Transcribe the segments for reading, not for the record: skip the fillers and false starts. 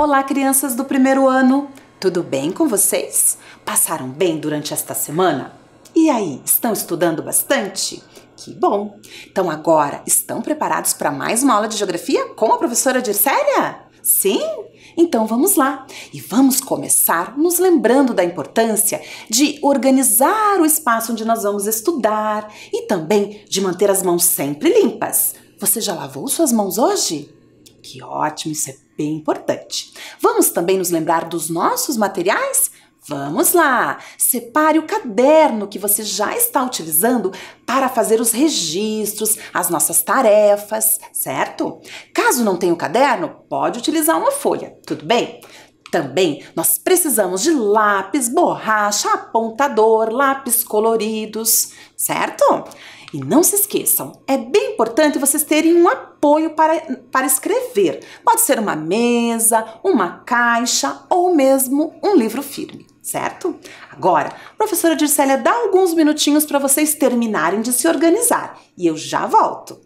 Olá, crianças do primeiro ano! Tudo bem com vocês? Passaram bem durante esta semana? E aí, estão estudando bastante? Que bom! Então agora, estão preparados para mais uma aula de geografia com a professora Dircélia? Sim? Então vamos lá! E vamos começar nos lembrando da importância de organizar o espaço onde nós vamos estudar e também de manter as mãos sempre limpas. Você já lavou suas mãos hoje? Que ótimo, isso é bem importante. Vamos também nos lembrar dos nossos materiais? Vamos lá! Separe o caderno que você já está utilizando para fazer os registros, as nossas tarefas, certo? Caso não tenha o caderno, pode utilizar uma folha, tudo bem? Também nós precisamos de lápis, borracha, apontador, lápis coloridos, certo? E não se esqueçam, é bem importante vocês terem um apoio para escrever. Pode ser uma mesa, uma caixa ou mesmo um livro firme, certo? Agora, a professora Dircélia dá alguns minutinhos para vocês terminarem de se organizar e eu já volto.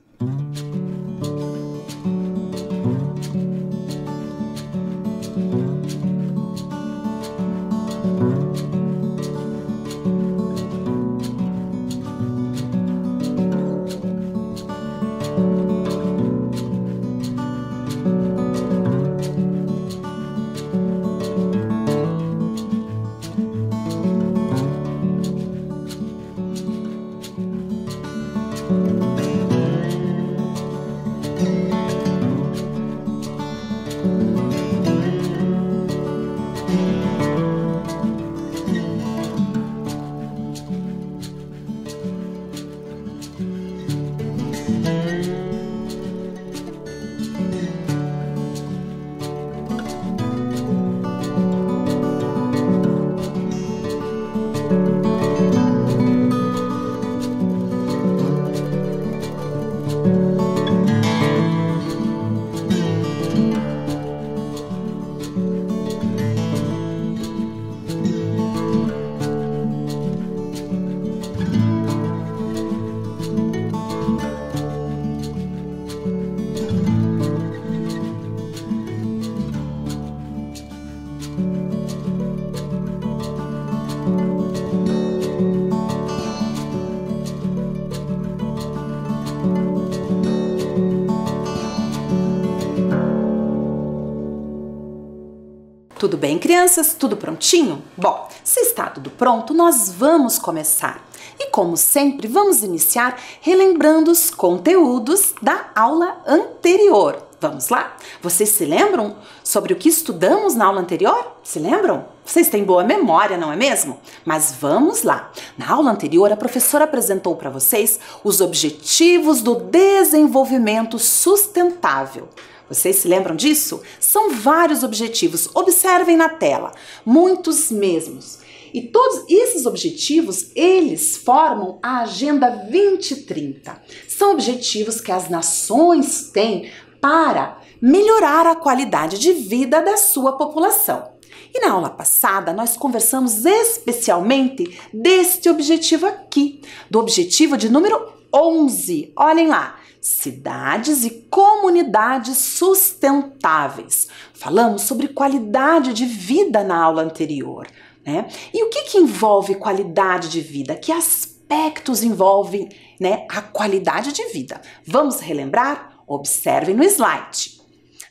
Tudo bem, crianças? Tudo prontinho? Bom, se está tudo pronto, nós vamos começar. E como sempre, vamos iniciar relembrando os conteúdos da aula anterior. Vamos lá? Vocês se lembram sobre o que estudamos na aula anterior? Se lembram? Vocês têm boa memória, não é mesmo? Mas vamos lá. Na aula anterior, a professora apresentou para vocês os objetivos do desenvolvimento sustentável. Vocês se lembram disso? São vários objetivos. Observem na tela, muitos mesmos. E todos esses objetivos, eles formam a Agenda 2030. São objetivos que as nações têm para melhorar a qualidade de vida da sua população. E na aula passada, nós conversamos especialmente deste objetivo aqui, do objetivo de número 11. Olhem lá. Cidades e comunidades sustentáveis. Falamos sobre qualidade de vida na aula anterior, né? E o que envolve qualidade de vida? Que aspectos envolvem, né, a qualidade de vida? Vamos relembrar? Observem no slide.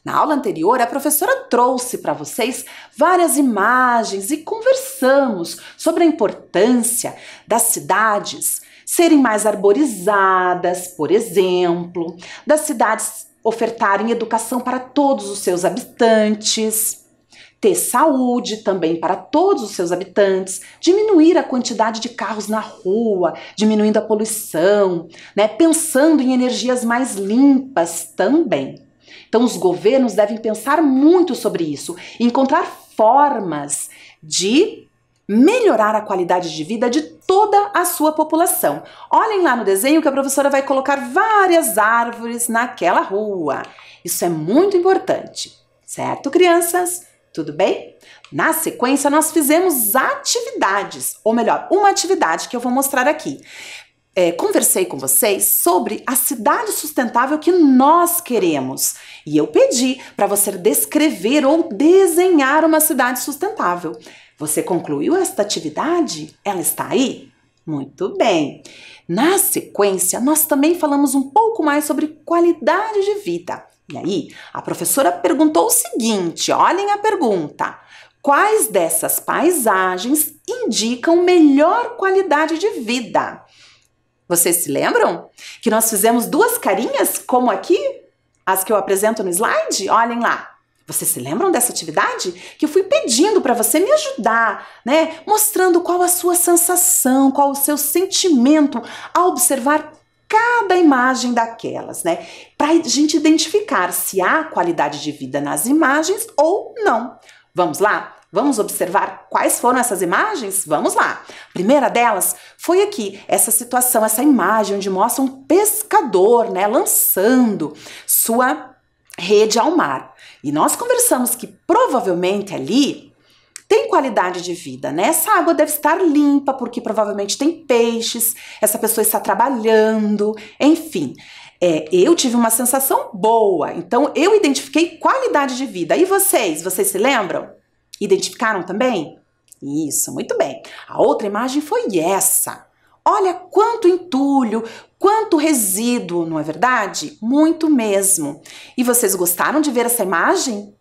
Na aula anterior, a professora trouxe para vocês várias imagens e conversamos sobre a importância das cidades serem mais arborizadas, por exemplo, das cidades ofertarem educação para todos os seus habitantes, ter saúde também para todos os seus habitantes, diminuir a quantidade de carros na rua, diminuindo a poluição, né, pensando em energias mais limpas também. Então, os governos devem pensar muito sobre isso, encontrar formas de melhorar a qualidade de vida de toda a sua população. Olhem lá no desenho que a professora vai colocar várias árvores naquela rua. Isso é muito importante, certo, crianças? Tudo bem? Na sequência, nós fizemos atividades, ou melhor, uma atividade que eu vou mostrar aqui. conversei com vocês sobre a cidade sustentável que nós queremos. E eu pedi para você descrever ou desenhar uma cidade sustentável. Você concluiu esta atividade? Ela está aí? Muito bem! Na sequência, nós também falamos um pouco mais sobre qualidade de vida. E aí, a professora perguntou o seguinte, olhem a pergunta. Quais dessas paisagens indicam melhor qualidade de vida? Vocês se lembram que nós fizemos duas carinhas, como aqui, as que eu apresento no slide? Olhem lá. Vocês se lembram dessa atividade? Que eu fui pedindo para você me ajudar, né? Mostrando qual a sua sensação, qual o seu sentimento ao observar cada imagem daquelas, né? Para a gente identificar se há qualidade de vida nas imagens ou não. Vamos lá? Vamos observar quais foram essas imagens? Vamos lá! A primeira delas foi aqui, essa situação, essa imagem onde mostra um pescador, né, lançando sua rede ao mar. E nós conversamos que provavelmente ali tem qualidade de vida, né? Essa água deve estar limpa porque provavelmente tem peixes, essa pessoa está trabalhando, enfim. Eu tive uma sensação boa, então eu identifiquei qualidade de vida. E vocês? Vocês se lembram? Identificaram também? Isso, muito bem. A outra imagem foi essa. Olha quanto entulho, quanto resíduo, não é verdade? Muito mesmo. E vocês gostaram de ver essa imagem?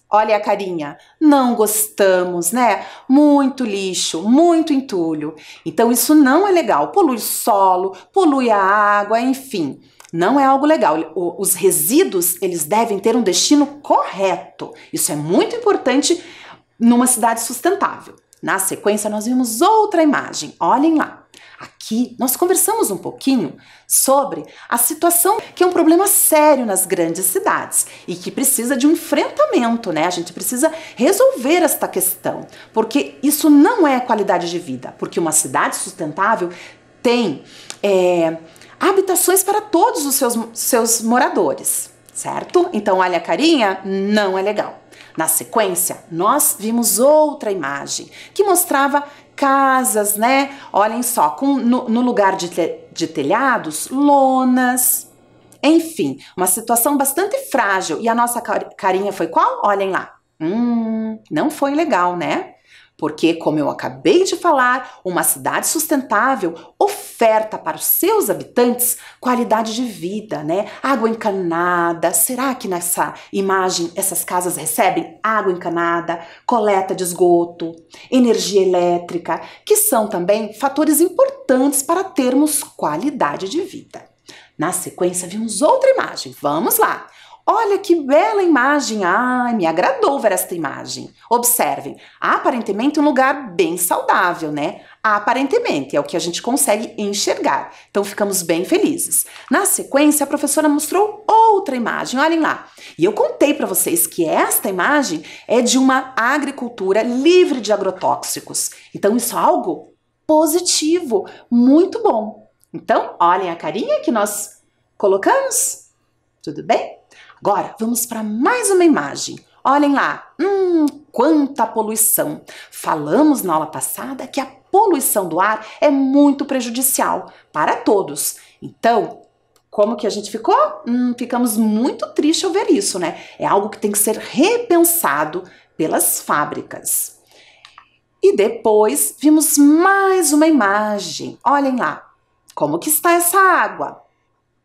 Olha a carinha. Não gostamos, né? Muito lixo, muito entulho. Então isso não é legal. Polui o solo, polui a água, enfim. Não é algo legal. Os resíduos, eles devem ter um destino correto. Isso é muito importante numa cidade sustentável. Na sequência, nós vimos outra imagem. Olhem lá. Aqui, nós conversamos um pouquinho sobre a situação que é um problema sério nas grandes cidades e que precisa de um enfrentamento, né? A gente precisa resolver esta questão, porque isso não é qualidade de vida, porque uma cidade sustentável tem habitações para todos os seus moradores, certo? Então, olha a carinha, não é legal. Na sequência, nós vimos outra imagem que mostrava casas, né? Olhem só, no lugar de telhados, lonas, enfim, uma situação bastante frágil. E a nossa carinha foi qual? Olhem lá. Não foi legal, né? Porque, como eu acabei de falar, uma cidade sustentável oferta para os seus habitantes qualidade de vida, né? Água encanada. Será que nessa imagem essas casas recebem água encanada, coleta de esgoto, energia elétrica, que são também fatores importantes para termos qualidade de vida? Na sequência, vimos outra imagem. Vamos lá! Olha que bela imagem! Ai, me agradou ver esta imagem. Observem, aparentemente um lugar bem saudável, né? Aparentemente, é o que a gente consegue enxergar. Então, ficamos bem felizes. Na sequência, a professora mostrou outra imagem, olhem lá. E eu contei para vocês que esta imagem é de uma agricultura livre de agrotóxicos. Então, isso é algo positivo, muito bom. Então, olhem a carinha que nós colocamos. Tudo bem? Agora, vamos para mais uma imagem. Olhem lá. Quanta poluição. Falamos na aula passada que a poluição do ar é muito prejudicial para todos. Então, como que a gente ficou? Ficamos muito tristes ao ver isso, né? É algo que tem que ser repensado pelas fábricas. E depois, vimos mais uma imagem. Olhem lá. Como que está essa água?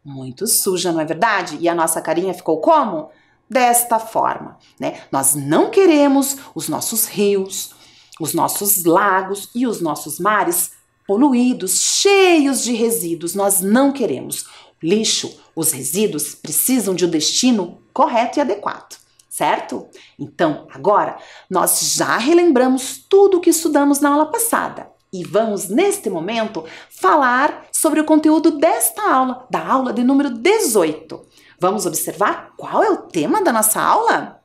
Muito suja, não é verdade? E a nossa carinha ficou como? Desta forma, né? Nós não queremos os nossos rios, os nossos lagos e os nossos mares poluídos, cheios de resíduos. Nós não queremos. Lixo, os resíduos precisam de um destino correto e adequado, certo? Então, agora, nós já relembramos tudo o que estudamos na aula passada. E vamos, neste momento, falar sobre o conteúdo desta aula, da aula de número 18. Vamos observar qual é o tema da nossa aula?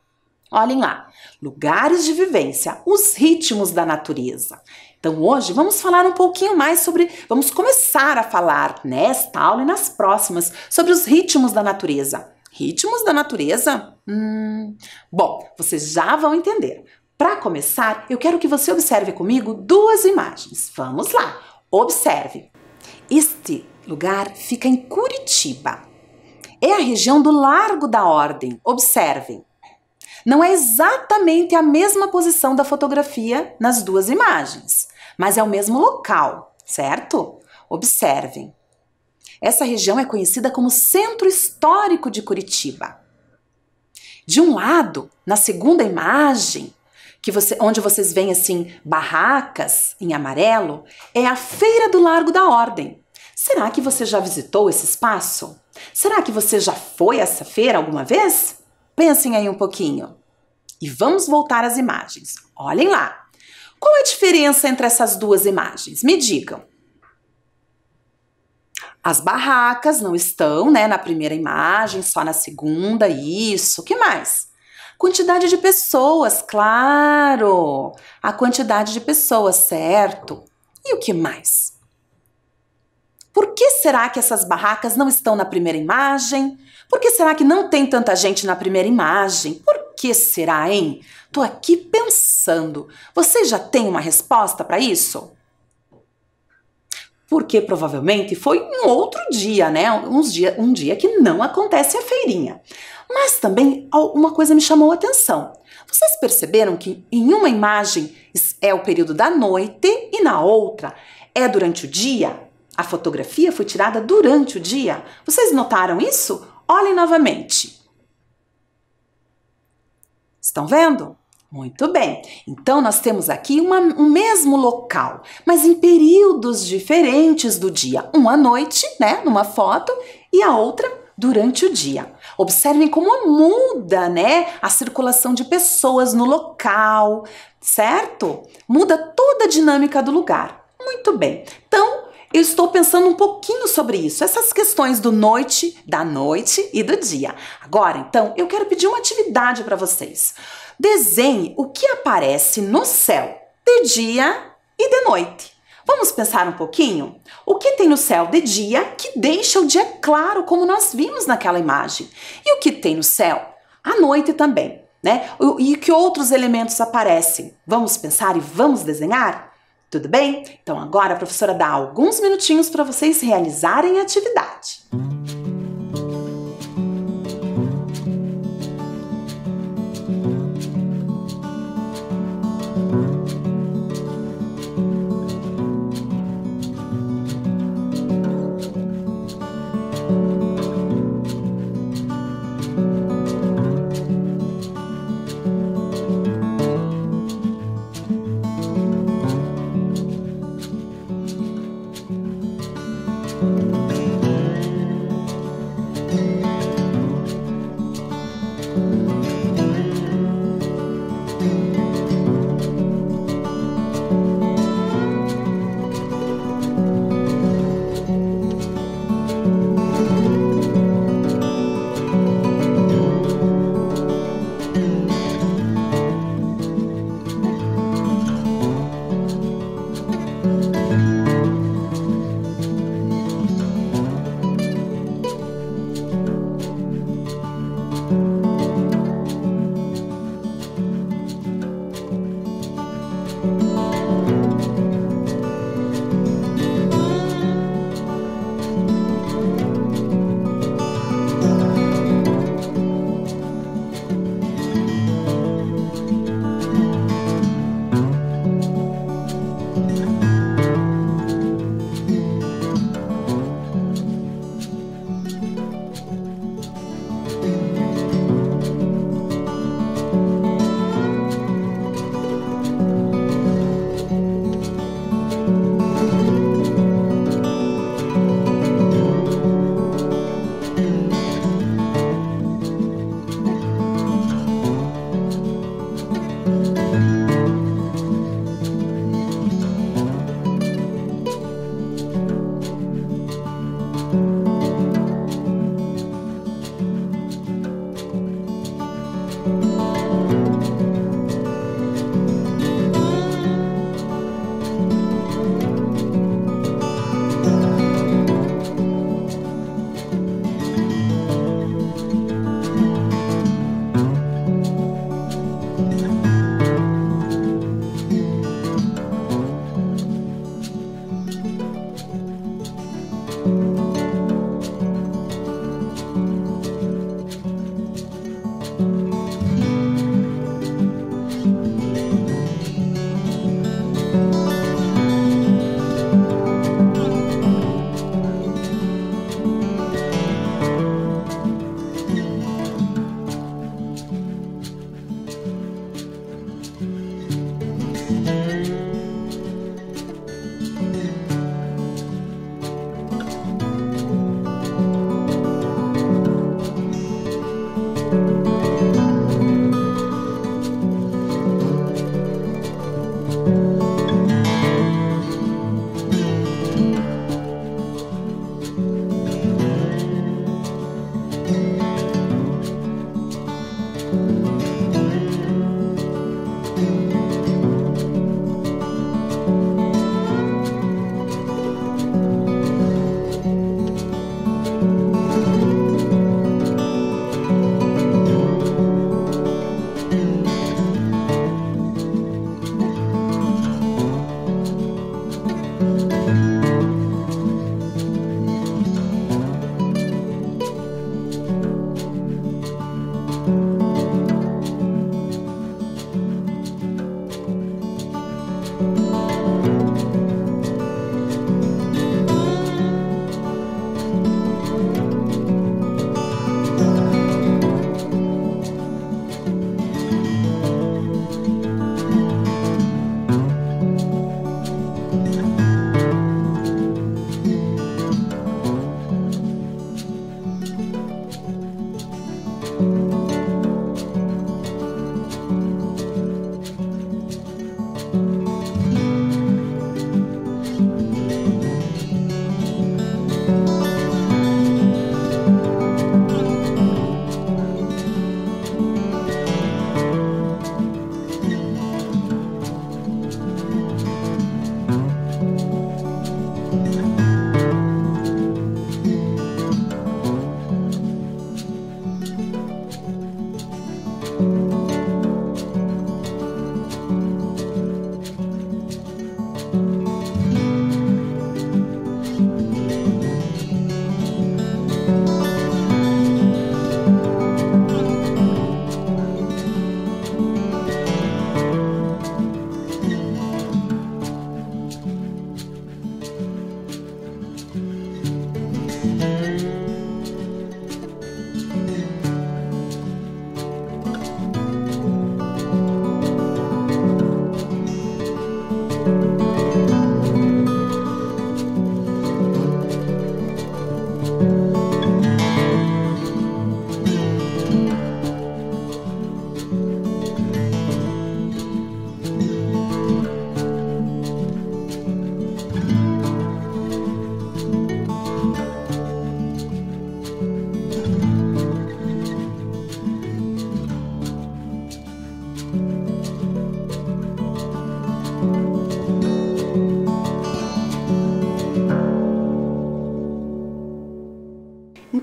Olhem lá, lugares de vivência, os ritmos da natureza. Então, hoje, vamos falar um pouquinho mais vamos começar a falar nesta aula e nas próximas, sobre os ritmos da natureza. Ritmos da natureza? Bom, vocês já vão entender. Para começar, eu quero que você observe comigo duas imagens. Vamos lá, observe. Este lugar fica em Curitiba. É a região do Largo da Ordem. Observem. Não é exatamente a mesma posição da fotografia nas duas imagens, mas é o mesmo local, certo? Observem. Essa região é conhecida como Centro Histórico de Curitiba. De um lado, na segunda imagem, onde vocês veem assim barracas em amarelo, é a Feira do Largo da Ordem. Será que você já visitou esse espaço? Será que você já foi a essa feira alguma vez? Pensem aí um pouquinho. E vamos voltar às imagens. Olhem lá. Qual é a diferença entre essas duas imagens? Me digam. As barracas não estão, né, na primeira imagem, só na segunda, isso. O que mais? Quantidade de pessoas, claro. A quantidade de pessoas, certo. E o que mais? Por que será que essas barracas não estão na primeira imagem? Por que será que não tem tanta gente na primeira imagem? Por que será, hein? Tô aqui pensando. Você já tem uma resposta para isso? Porque provavelmente foi um outro dia, né? Um dia que não acontece a feirinha. Mas também uma coisa me chamou a atenção. Vocês perceberam que em uma imagem é o período da noite e na outra é durante o dia? A fotografia foi tirada durante o dia. Vocês notaram isso? Olhem novamente. Estão vendo? Muito bem. Então, nós temos aqui um mesmo local, mas em períodos diferentes do dia. Uma à noite, né, numa foto, e a outra durante o dia. Observem como muda, né, a circulação de pessoas no local, certo? Muda toda a dinâmica do lugar. Muito bem. Então, eu estou pensando um pouquinho sobre isso, essas questões da noite e do dia. Agora, então, eu quero pedir uma atividade para vocês. Desenhe o que aparece no céu de dia e de noite. Vamos pensar um pouquinho? O que tem no céu de dia que deixa o dia claro, como nós vimos naquela imagem? E o que tem no céu à noite também, né? E que outros elementos aparecem? Vamos pensar e vamos desenhar? Tudo bem? Então agora a professora dá alguns minutinhos para vocês realizarem a atividade.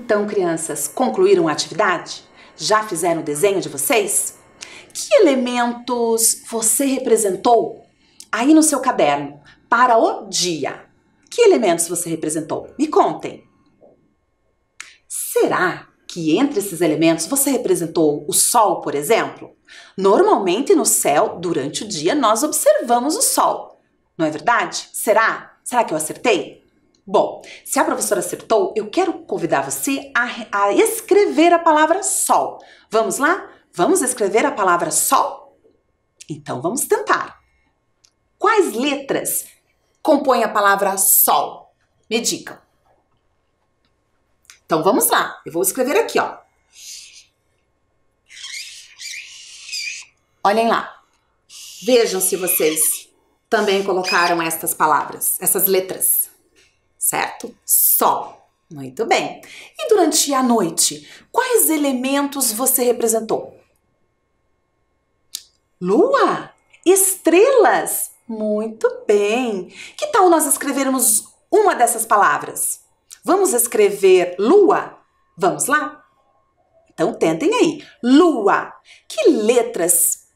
Então, crianças, concluíram a atividade? Já fizeram o desenho de vocês? Que elementos você representou aí no seu caderno para o dia? Que elementos você representou? Me contem. Será que entre esses elementos você representou o sol, por exemplo? Normalmente no céu, durante o dia, nós observamos o sol. Não é verdade? Será? Será que eu acertei? Bom, se a professora acertou, eu quero convidar você a escrever a palavra sol. Vamos lá? Vamos escrever a palavra sol? Então vamos tentar. Quais letras compõem a palavra sol? Me digam. Então vamos lá, eu vou escrever aqui, ó. Olhem lá. Vejam se vocês também colocaram estas palavras, essas letras. Certo? Sol. Muito bem. E durante a noite, quais elementos você representou? Lua? Estrelas? Muito bem. Que tal nós escrevermos uma dessas palavras? Vamos escrever lua? Vamos lá? Então tentem aí. Lua. Que letras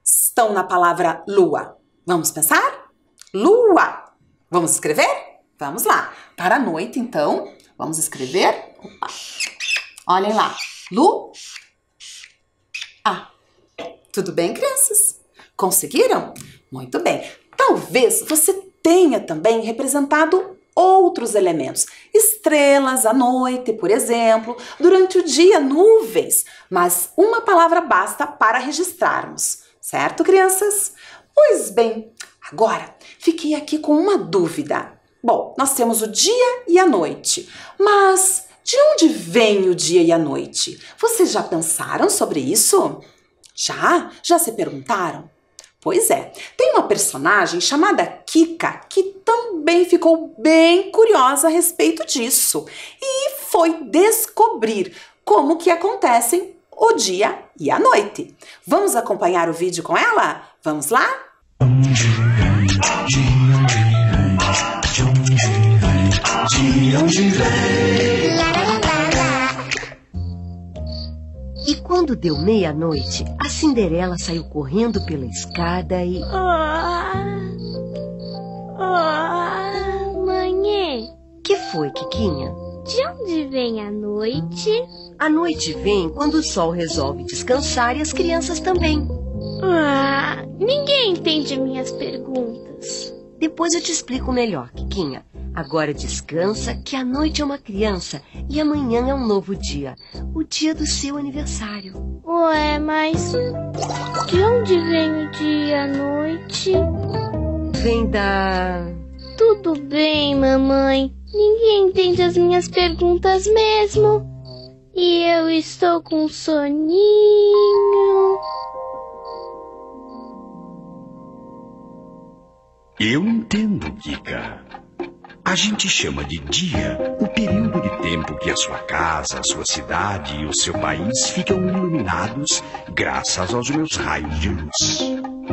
estão na palavra lua? Vamos pensar? Lua. Vamos escrever? Vamos lá. Para a noite, então, vamos escrever. Opa. Olhem lá. Lu. Ah. Tudo bem, crianças? Conseguiram? Muito bem. Talvez você tenha também representado outros elementos. Estrelas à noite, por exemplo. Durante o dia, nuvens. Mas uma palavra basta para registrarmos. Certo, crianças? Pois bem, agora fiquei aqui com uma dúvida. Bom, nós temos o dia e a noite, mas de onde vem o dia e a noite? Vocês já pensaram sobre isso? Já? Já se perguntaram? Pois é, tem uma personagem chamada Kika que também ficou bem curiosa a respeito disso e foi descobrir como que acontecem o dia e a noite. Vamos acompanhar o vídeo com ela? Vamos lá? E quando deu meia-noite, a Cinderela saiu correndo pela escada e... Mãe, Que foi, Kikinha? de onde vem a noite? A noite vem quando o sol resolve descansar e as crianças também. Ninguém entende minhas perguntas. Depois eu te explico melhor, Kikinha. Agora descansa, que a noite é uma criança e amanhã é um novo dia. O dia do seu aniversário. Ué, mas de onde vem o dia e a noite? Vem da... Tudo bem, mamãe. Ninguém entende as minhas perguntas mesmo. E eu estou com soninho. Eu entendo, Kika. A gente chama de dia o período de tempo que a sua casa, a sua cidade e o seu país ficam iluminados graças aos meus raios de luz.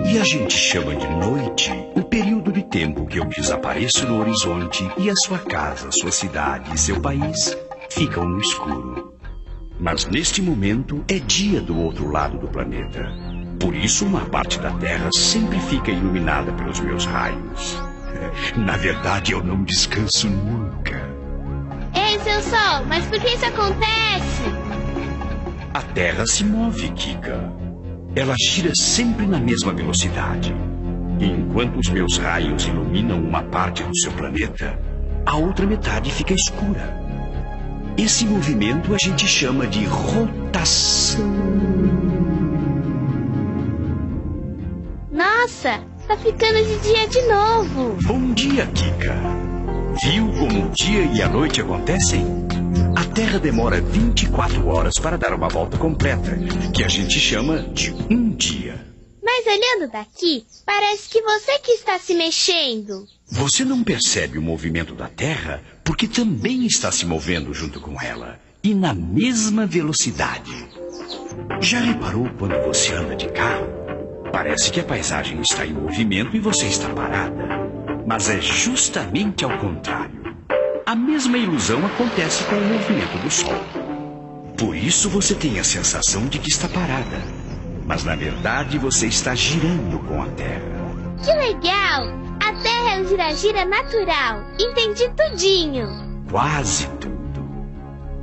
E a gente chama de noite o período de tempo que eu desapareço no horizonte e a sua casa, a sua cidade e seu país ficam no escuro. Mas neste momento é dia do outro lado do planeta. Por isso uma parte da Terra sempre fica iluminada pelos meus raios. Na verdade, eu não descanso nunca. Ei, seu sol, mas por que isso acontece? A Terra se move, Kika. Ela gira sempre na mesma velocidade. E enquanto os meus raios iluminam uma parte do seu planeta, a outra metade fica escura. Esse movimento a gente chama de rotação. Nossa, tá ficando de dia de novo. Bom dia, Kika. Viu como o dia e a noite acontecem? A Terra demora 24 horas para dar uma volta completa, que a gente chama de um dia. Mas olhando daqui, parece que você que está se mexendo. Você não percebe o movimento da Terra porque também está se movendo junto com ela, e na mesma velocidade. Já reparou quando você anda de carro? Parece que a paisagem está em movimento e você está parada. Mas é justamente ao contrário. A mesma ilusão acontece com o movimento do Sol. Por isso você tem a sensação de que está parada. Mas na verdade você está girando com a Terra. Que legal! A Terra é um gira-gira natural. Entendi tudinho. Quase tudo.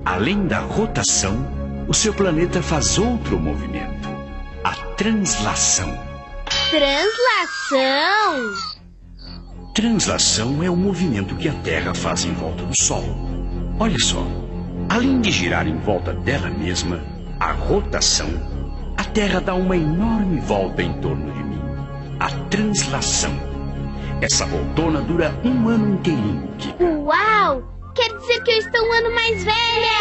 Além da rotação, o seu planeta faz outro movimento. A translação. Translação? Translação é o movimento que a Terra faz em volta do Sol. Olha só, além de girar em volta dela mesma, a rotação, a Terra dá uma enorme volta em torno de mim. A translação. Essa voltona dura um ano inteirinho, Kika. Uau! Quer dizer que eu estou um ano mais velha!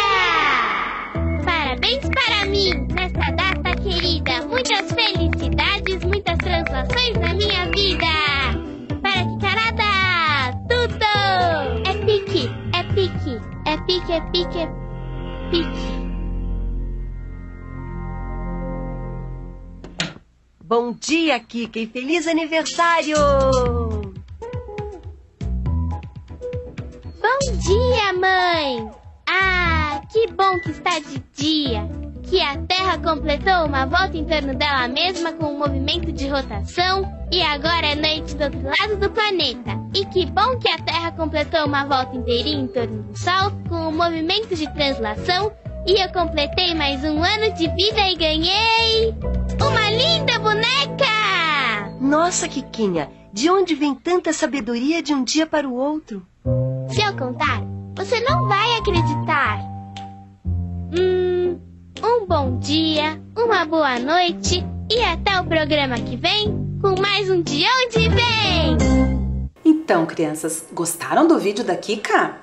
Parabéns para mim, nesta data querida. Muitas felicidades, muitas translações na minha vida. Para que carada! Tudo! É pique, é pique, é pique, é pique, é pique. Bom dia, Kika, e feliz aniversário! Bom dia, mãe! Ah, que bom que está de dia! Que a Terra completou uma volta em torno dela mesma com um movimento de rotação e agora é noite do outro lado do planeta. E que bom que a Terra completou uma volta inteirinha em torno do Sol com um movimento de translação e eu completei mais um ano de vida e ganhei uma linda boneca! Nossa, Kikinha, de onde vem tanta sabedoria de um dia para o outro? Se eu contar, você não vai acreditar. Um bom dia, uma boa noite E até o programa que vem, com mais um De Onde Vem! Então, crianças, gostaram do vídeo da Kika?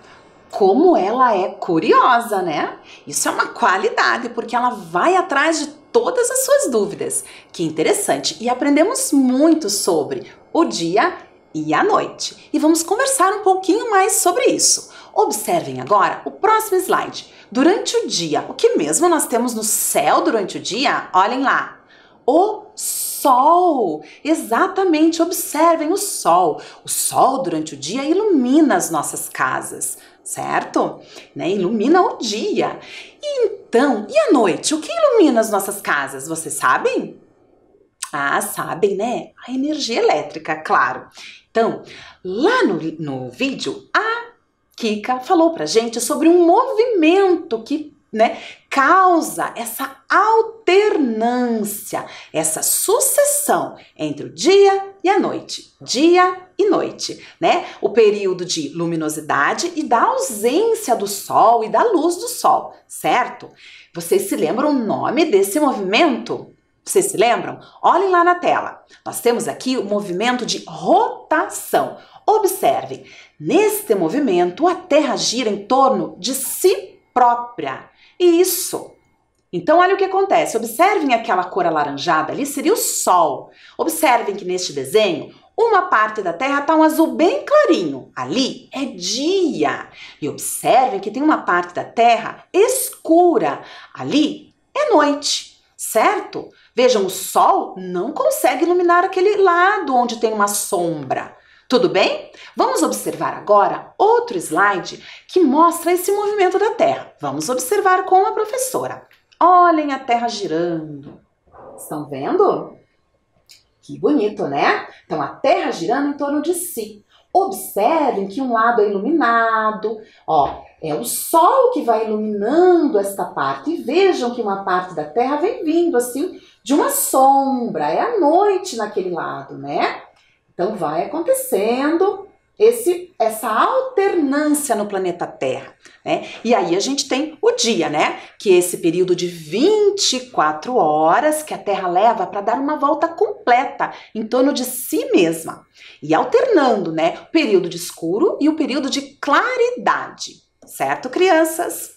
Como ela é curiosa, né? Isso é uma qualidade, porque ela vai atrás de todas as suas dúvidas. Que interessante! E aprendemos muito sobre o dia e a noite. E vamos conversar um pouquinho mais sobre isso. Observem agora o próximo slide. Durante o dia, o que mesmo nós temos no céu durante o dia? Olhem lá. O sol. Exatamente, observem o sol. O sol durante o dia ilumina as nossas casas, certo? Né? Ilumina o dia. Então, e à noite? O que ilumina as nossas casas? Vocês sabem? Ah, sabem, né? A energia elétrica, claro. Então, lá no vídeo, a Kika falou pra gente sobre um movimento que, né, causa essa alternância, essa sucessão entre o dia e a noite, dia e noite, né? O período de luminosidade e da ausência do sol e da luz do sol, certo? Vocês se lembram o nome desse movimento? Vocês se lembram? Olhem lá na tela. Nós temos aqui o movimento de rotação. Observem, neste movimento a Terra gira em torno de si própria. Isso. Então, olha o que acontece. Observem aquela cor alaranjada ali, seria o Sol. Observem que neste desenho, uma parte da Terra está um azul bem clarinho. Ali é dia. E observem que tem uma parte da Terra escura. Ali é noite, certo? Vejam, o Sol não consegue iluminar aquele lado onde tem uma sombra. Tudo bem? Vamos observar agora outro slide que mostra esse movimento da Terra. Vamos observar com a professora. Olhem a Terra girando. Estão vendo? Que bonito, né? Então, a Terra girando em torno de si. Observem que um lado é iluminado. Ó, é o Sol que vai iluminando esta parte. E vejam que uma parte da Terra vem vindo assim de uma sombra. É a noite naquele lado, né? Então, vai acontecendo essa alternância no planeta Terra, né? E aí a gente tem o dia, né? Que é esse período de 24 horas que a Terra leva para dar uma volta completa em torno de si mesma. E alternando, né? O período de escuro e o período de claridade. Certo, crianças?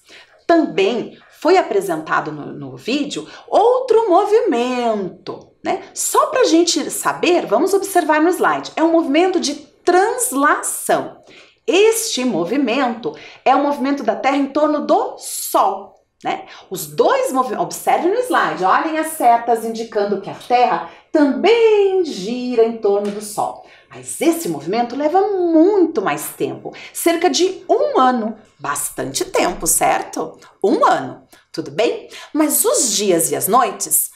Também foi apresentado no vídeo outro movimento, né? Só para a gente saber, vamos observar no slide. É um movimento de translação. Este movimento é o movimento da Terra em torno do Sol, né? Os dois movimentos, observem no slide, olhem as setas indicando que a Terra também gira em torno do Sol. Mas esse movimento leva muito mais tempo, cerca de 1 ano. Bastante tempo, certo? 1 ano, tudo bem? Mas os dias e as noites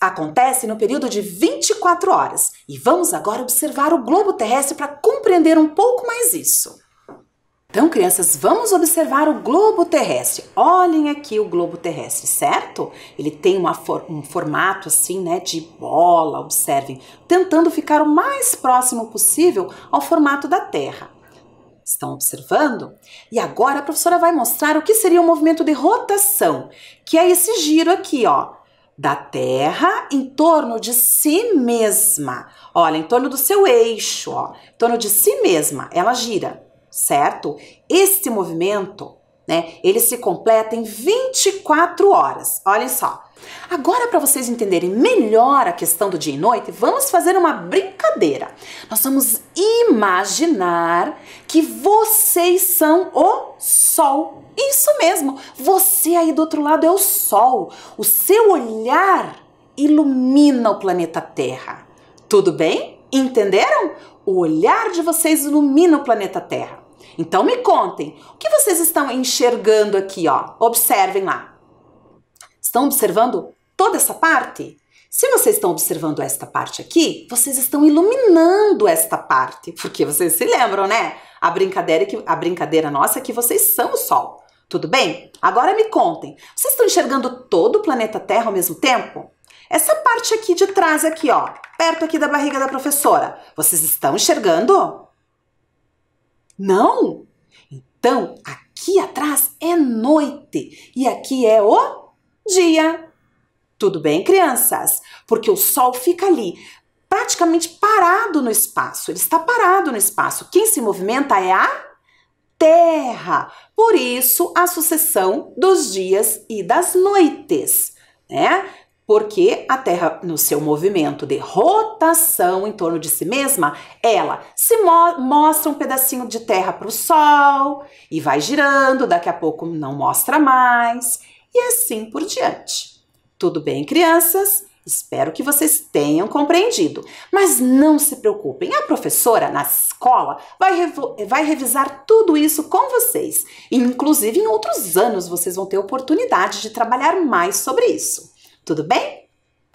acontecem no período de 24 horas. E vamos agora observar o globo terrestre para compreender um pouco mais isso. Então, crianças, vamos observar o globo terrestre. Olhem aqui o globo terrestre, certo? Ele tem um formato assim, né, de bola, observem, tentando ficar o mais próximo possível ao formato da Terra. Estão observando? E agora a professora vai mostrar o que seria o movimento de rotação, que é esse giro aqui, ó, da Terra em torno de si mesma. Olha, em torno do seu eixo, ó, em torno de si mesma, ela gira. Certo? Este movimento, né, ele se completa em 24 horas. Olhem só. Agora, para vocês entenderem melhor a questão do dia e noite, vamos fazer uma brincadeira. Nós vamos imaginar que vocês são o Sol. Isso mesmo, você aí do outro lado é o Sol. O seu olhar ilumina o planeta Terra. Tudo bem? Entenderam? O olhar de vocês ilumina o planeta Terra. Então me contem, o que vocês estão enxergando aqui, ó? Observem lá. Estão observando toda essa parte? Se vocês estão observando esta parte aqui, vocês estão iluminando esta parte, porque vocês se lembram, né? A brincadeira nossa é que vocês são o Sol. Tudo bem? Agora me contem, vocês estão enxergando todo o planeta Terra ao mesmo tempo? Essa parte aqui de trás aqui, ó, perto aqui da barriga da professora, vocês estão enxergando? Não? Então, aqui atrás é noite e aqui é o dia. Tudo bem, crianças? Porque o Sol fica ali, praticamente parado no espaço. Ele está parado no espaço. Quem se movimenta é a Terra. Por isso, a sucessão dos dias e das noites, né? Porque a Terra, no seu movimento de rotação em torno de si mesma, ela se mostra um pedacinho de terra para o Sol e vai girando, daqui a pouco não mostra mais, e assim por diante. Tudo bem, crianças? Espero que vocês tenham compreendido. Mas não se preocupem, a professora na escola vai revisar tudo isso com vocês. E, inclusive, em outros anos vocês vão ter oportunidade de trabalhar mais sobre isso. Tudo bem?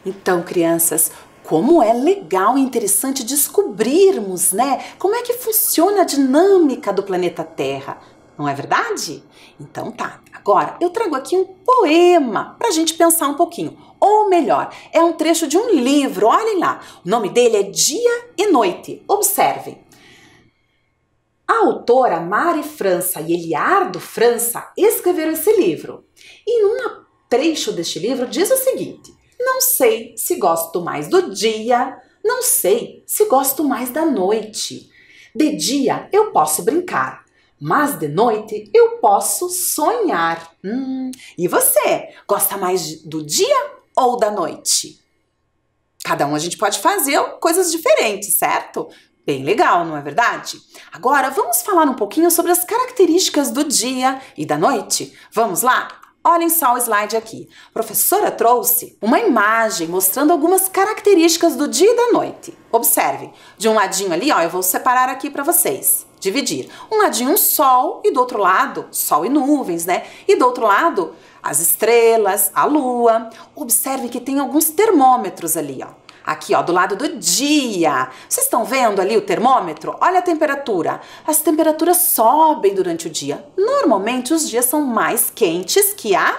Então, crianças, como é legal e interessante descobrirmos, né? Como é que funciona a dinâmica do planeta Terra, não é verdade? Então tá, agora eu trago aqui um poema para a gente pensar um pouquinho. Ou melhor, é um trecho de um livro, olhem lá. O nome dele é Dia e Noite. Observem. A autora Mari França e Eliardo França escreveram esse livro. E num trecho deste livro diz o seguinte: não sei se gosto mais do dia, não sei se gosto mais da noite. De dia eu posso brincar, mas de noite eu posso sonhar. E você, gosta mais do dia ou da noite? Cada um a gente pode fazer coisas diferentes, certo? Bem legal, não é verdade? Agora vamos falar um pouquinho sobre as características do dia e da noite. Vamos lá? Olhem só o slide aqui. A professora trouxe uma imagem mostrando algumas características do dia e da noite. Observe, de um ladinho ali, ó, eu vou separar aqui para vocês, dividir. Um ladinho um sol e do outro lado, sol e nuvens, né? E do outro lado, as estrelas, a lua. Observe que tem alguns termômetros ali, ó. Aqui, ó, do lado do dia. Vocês estão vendo ali o termômetro? Olha a temperatura. As temperaturas sobem durante o dia. Normalmente, os dias são mais quentes que a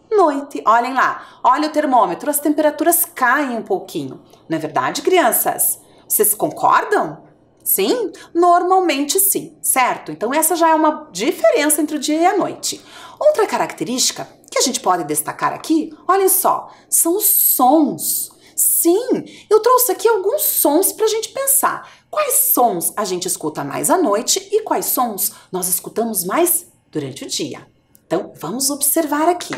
noite. Olhem lá. Olha o termômetro. As temperaturas caem um pouquinho. Não é verdade, crianças? Vocês concordam? Sim? Normalmente sim, certo? Então, essa já é uma diferença entre o dia e a noite. Outra característica que a gente pode destacar aqui, olhem só, são os sons. Sim, eu trouxe aqui alguns sons para a gente pensar. Quais sons a gente escuta mais à noite e quais sons nós escutamos mais durante o dia? Então, vamos observar aqui.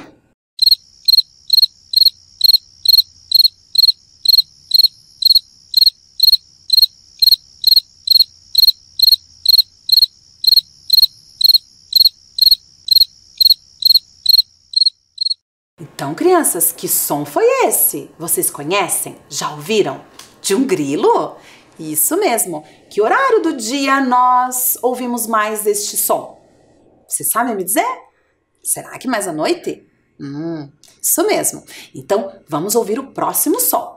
Então, crianças, que som foi esse? Vocês conhecem? Já ouviram? De um grilo? Isso mesmo. Que horário do dia nós ouvimos mais este som? Vocês sabem me dizer? Será que mais à noite? Isso mesmo. Então, vamos ouvir o próximo som.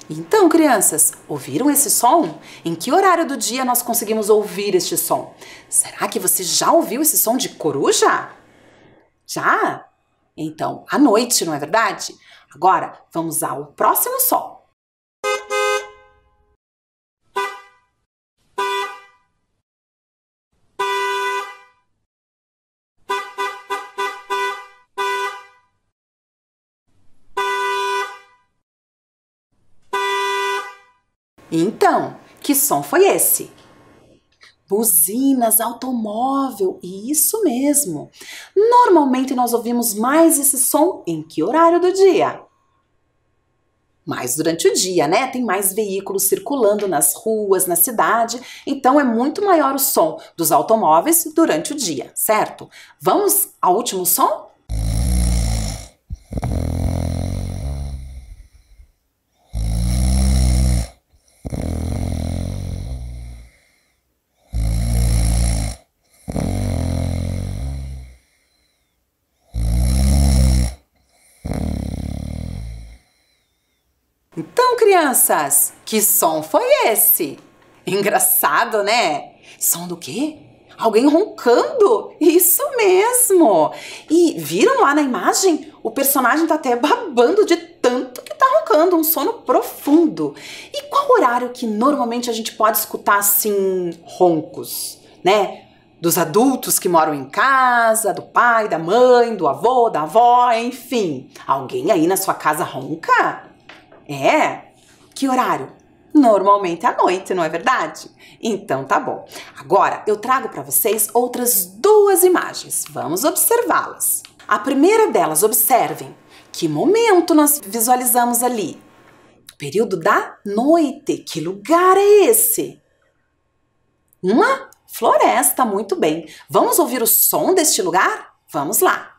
Então, crianças, ouviram esse som? Em que horário do dia nós conseguimos ouvir este som? Será que você já ouviu esse som de coruja? Já? Então, à noite, não é verdade? Agora, vamos ao próximo som. Então, que som foi esse? Buzinas, automóvel, isso mesmo. Normalmente nós ouvimos mais esse som em que horário do dia? Mais durante o dia, né? Tem mais veículos circulando nas ruas, na cidade, então é muito maior o som dos automóveis durante o dia, certo? Vamos ao último som? Então, crianças, que som foi esse? Engraçado, né? Som do quê? Alguém roncando? Isso mesmo! E viram lá na imagem? O personagem tá até babando de tanto que tá roncando, um sono profundo. E qual horário que normalmente a gente pode escutar assim roncos, né? Dos adultos que moram em casa, do pai, da mãe, do avô, da avó, enfim. Alguém aí na sua casa ronca? É? Que horário? Normalmente à noite, não é verdade? Então tá bom. Agora eu trago para vocês outras duas imagens. Vamos observá-las. A primeira delas, observem que momento nós visualizamos ali. Período da noite. Que lugar é esse? Uma floresta, muito bem. Vamos ouvir o som deste lugar? Vamos lá.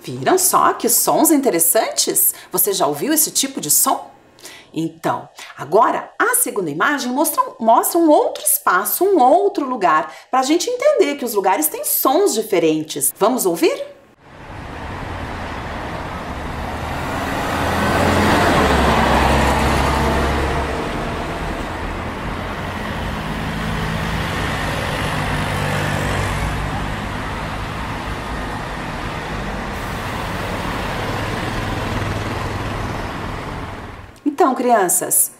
Viram só que sons interessantes? Você já ouviu esse tipo de som? Então, agora a segunda imagem mostra um outro espaço, um outro lugar, para a gente entender que os lugares têm sons diferentes. Vamos ouvir? Então, crianças,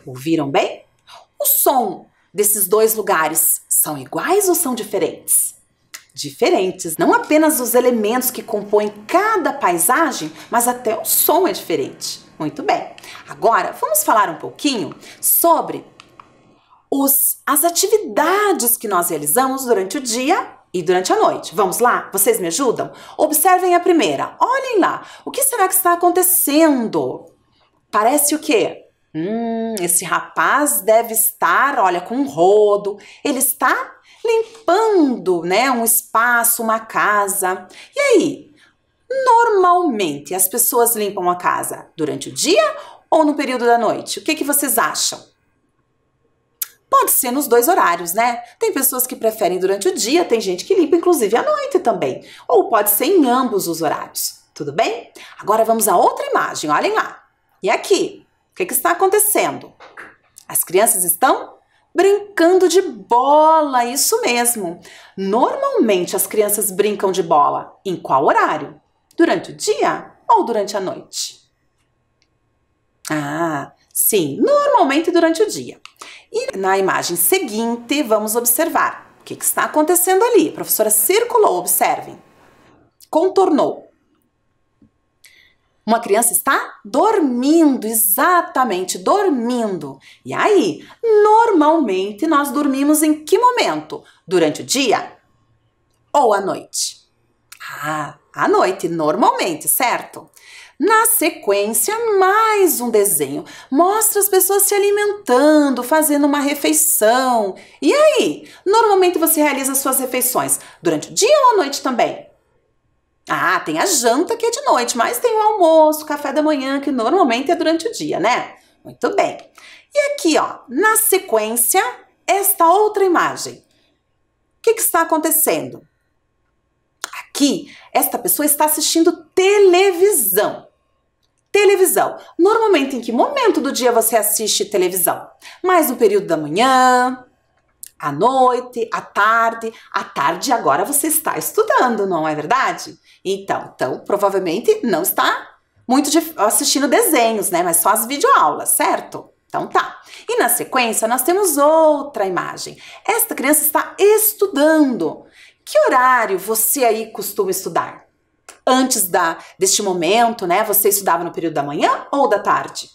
ouviram bem? O som desses dois lugares são iguais ou são diferentes? Diferentes, não apenas os elementos que compõem cada paisagem, mas até o som é diferente. Muito bem. Agora, vamos falar um pouquinho sobre as atividades que nós realizamos durante o dia e durante a noite. Vamos lá? Vocês me ajudam? Observem a primeira. Olhem lá. O que será que está acontecendo? Parece o quê? Esse rapaz deve estar, olha, com um rodo. Ele está limpando, né, um espaço, uma casa. E aí? Normalmente as pessoas limpam a casa durante o dia ou no período da noite? O que vocês acham? Pode ser nos dois horários, né? Tem pessoas que preferem durante o dia, tem gente que limpa inclusive à noite também. Ou pode ser em ambos os horários. Tudo bem? Agora vamos a outra imagem, olhem lá. E aqui, o que está acontecendo? As crianças estão brincando de bola, isso mesmo. Normalmente as crianças brincam de bola em qual horário? Durante o dia ou durante a noite? Ah, sim, normalmente durante o dia. E na imagem seguinte, vamos observar o que está acontecendo ali. A professora circulou, observem. Contornou. Uma criança está dormindo, exatamente, dormindo. E aí, normalmente nós dormimos em que momento? Durante o dia ou à noite? Ah, à noite, normalmente, certo? Na sequência, mais um desenho. Mostra as pessoas se alimentando, fazendo uma refeição. E aí, normalmente você realiza suas refeições durante o dia ou à noite também? Ah, tem a janta que é de noite, mas tem o almoço, café da manhã, que normalmente é durante o dia, né? Muito bem. E aqui, ó, na sequência, esta outra imagem. O que está acontecendo? Aqui, esta pessoa está assistindo televisão. Televisão. Normalmente, em que momento do dia você assiste televisão? Mais no período da manhã, à noite, à tarde. À tarde agora você está estudando, não é verdade? Então provavelmente não está muito assistindo desenhos, né? Mas só as videoaulas, certo? Então tá. E na sequência nós temos outra imagem. Esta criança está estudando. Que horário você aí costuma estudar? Antes deste momento, né? Você estudava no período da manhã ou da tarde?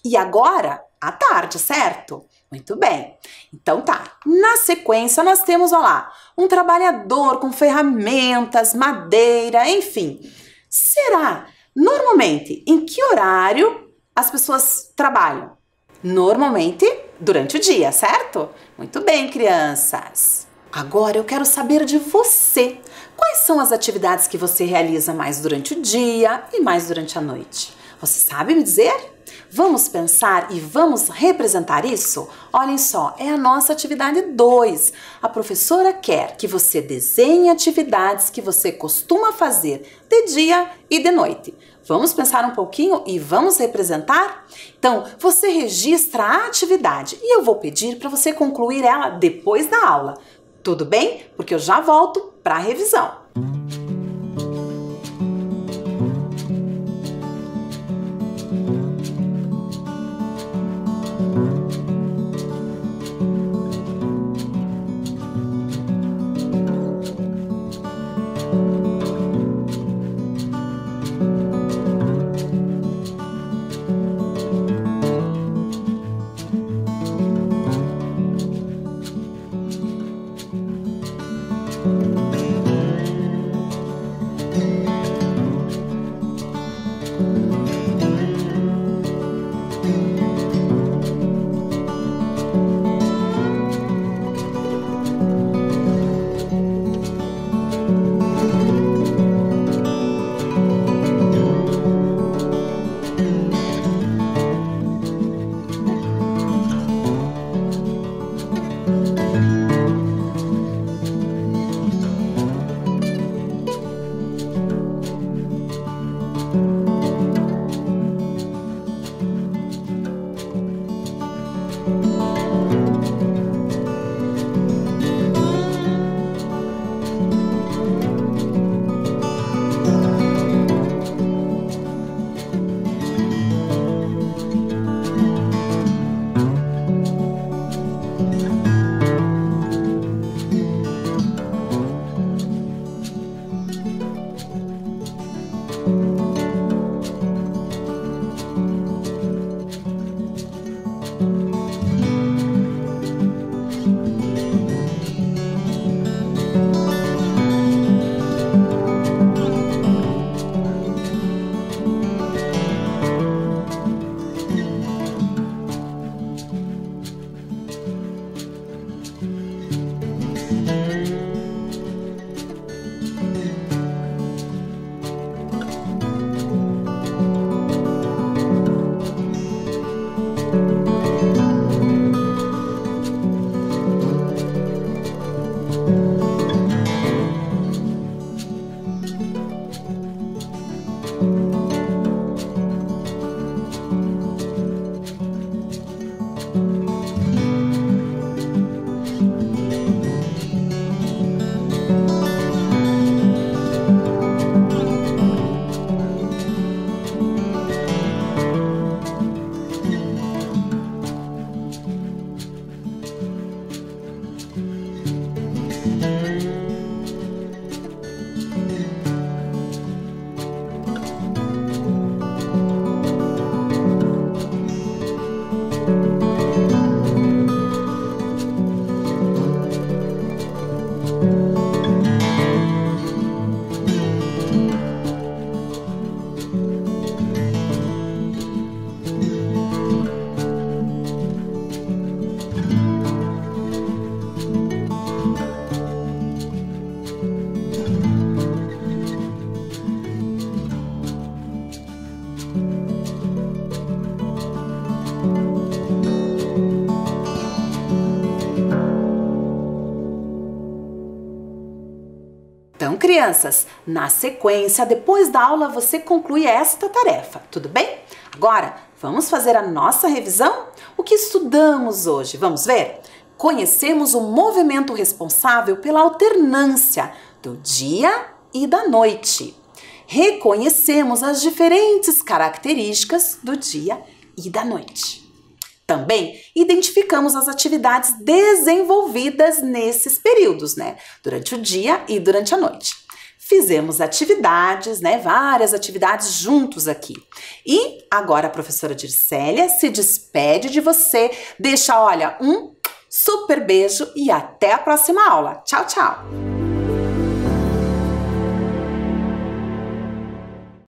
E agora, à tarde, certo? Muito bem. Então tá. Na sequência nós temos, ó lá, um trabalhador com ferramentas, madeira, enfim. Será, normalmente, em que horário as pessoas trabalham? Normalmente durante o dia, certo? Muito bem, crianças. Agora eu quero saber de você. Quais são as atividades que você realiza mais durante o dia e mais durante a noite? Você sabe me dizer? Vamos pensar e vamos representar isso? Olhem só, é a nossa atividade 2. A professora quer que você desenhe atividades que você costuma fazer de dia e de noite. Vamos pensar um pouquinho e vamos representar? Então, você registra a atividade e eu vou pedir para você concluir ela depois da aula. Tudo bem? Porque eu já volto para a revisão. Então, crianças, na sequência, depois da aula, você conclui esta tarefa, tudo bem? Agora, vamos fazer a nossa revisão? O que estudamos hoje? Vamos ver? Conhecemos o movimento responsável pela alternância do dia e da noite. Reconhecemos as diferentes características do dia e da noite. Também identificamos as atividades desenvolvidas nesses períodos, durante o dia e durante a noite. Fizemos atividades, várias atividades juntos aqui. E agora a professora Dircélia se despede de você, deixa, um super beijo e até a próxima aula. Tchau, tchau!